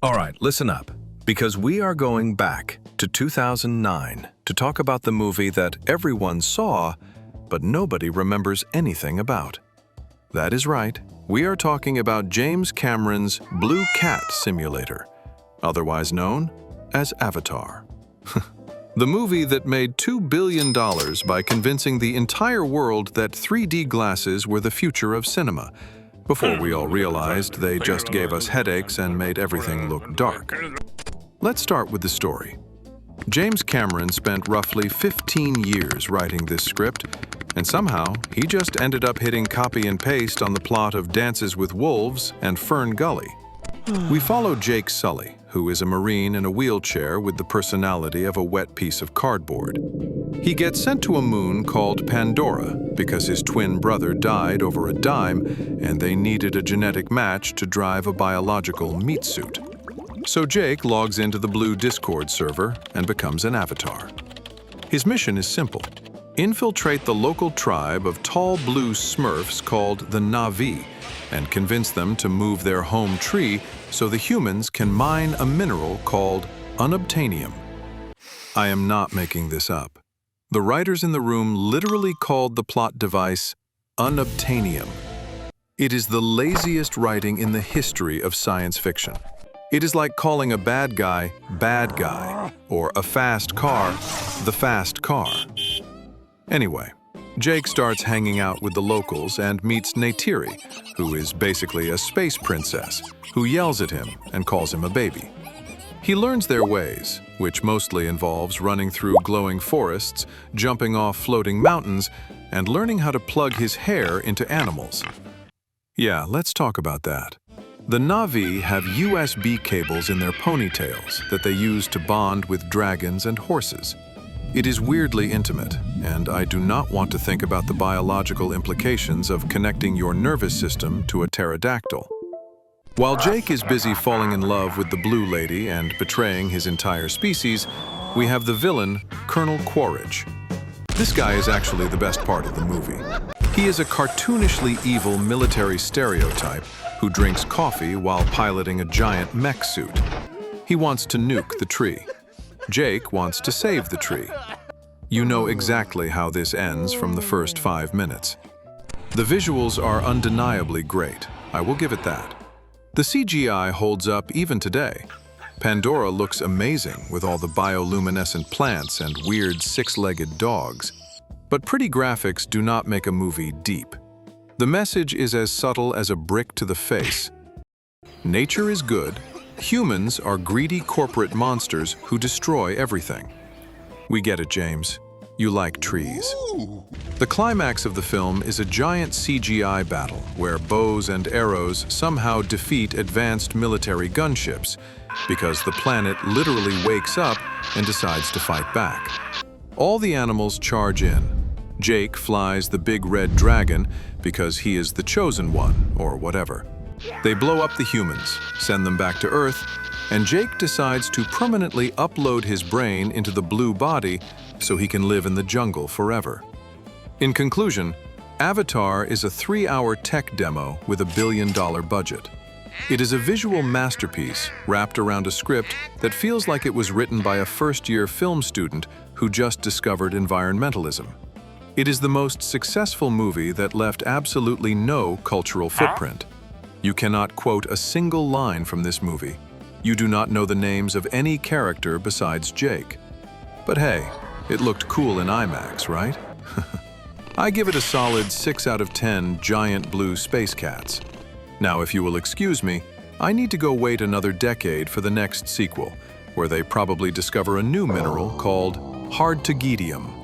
All right, listen up, because we are going back to 2009 to talk about the movie that everyone saw, but nobody remembers anything about. That is right, we are talking about James Cameron's Blue Cat Simulator, otherwise known as Avatar. The movie that made $2 billion by convincing the entire world that 3D glasses were the future of cinema, before we all realized they just gave us headaches and made everything look dark. Let's start with the story. James Cameron spent roughly 15 years writing this script, and somehow he just ended up hitting copy and paste on the plot of Dances with Wolves and Fern Gully. We follow Jake Sully, who is a Marine in a wheelchair with the personality of a wet piece of cardboard. He gets sent to a moon called Pandora because his twin brother died over a dime and they needed a genetic match to drive a biological meat suit. So Jake logs into the Blue Discord server and becomes an avatar. His mission is simple: infiltrate the local tribe of tall blue Smurfs called the Na'vi and convince them to move their home tree so the humans can mine a mineral called unobtainium. I am not making this up. The writers in the room literally called the plot device unobtainium. It is the laziest writing in the history of science fiction. It is like calling a bad guy, or a fast car, the fast car. Anyway, Jake starts hanging out with the locals and meets Neytiri, who is basically a space princess, who yells at him and calls him a baby. He learns their ways, which mostly involves running through glowing forests, jumping off floating mountains, and learning how to plug his hair into animals. Yeah, let's talk about that. The Na'vi have USB cables in their ponytails that they use to bond with dragons and horses. It is weirdly intimate, and I do not want to think about the biological implications of connecting your nervous system to a pterodactyl. While Jake is busy falling in love with the Blue Lady and betraying his entire species, we have the villain, Colonel Quaritch. This guy is actually the best part of the movie. He is a cartoonishly evil military stereotype who drinks coffee while piloting a giant mech suit. He wants to nuke the tree. Jake wants to save the tree. You know exactly how this ends from the first 5 minutes. The visuals are undeniably great, I will give it that. The CGI holds up even today. Pandora looks amazing with all the bioluminescent plants and weird six-legged dogs. But pretty graphics do not make a movie deep. The message is as subtle as a brick to the face. Nature is good. Humans are greedy corporate monsters who destroy everything. We get it, James. You like trees. The climax of the film is a giant CGI battle where bows and arrows somehow defeat advanced military gunships because the planet literally wakes up and decides to fight back. All the animals charge in. Jake flies the big red dragon because he is the chosen one, or whatever. They blow up the humans, send them back to Earth, and Jake decides to permanently upload his brain into the blue body so he can live in the jungle forever. In conclusion, Avatar is a 3-hour tech demo with $1 billion budget. It is a visual masterpiece wrapped around a script that feels like it was written by a first-year film student who just discovered environmentalism. It is the most successful movie that left absolutely no cultural footprint. You cannot quote a single line from this movie. You do not know the names of any character besides Jake. But hey, it looked cool in IMAX, right? I give it a solid 6 out of 10 giant blue space cats. Now, if you will excuse me, I need to go wait another decade for the next sequel, where they probably discover a new mineral called hard-to-gedium.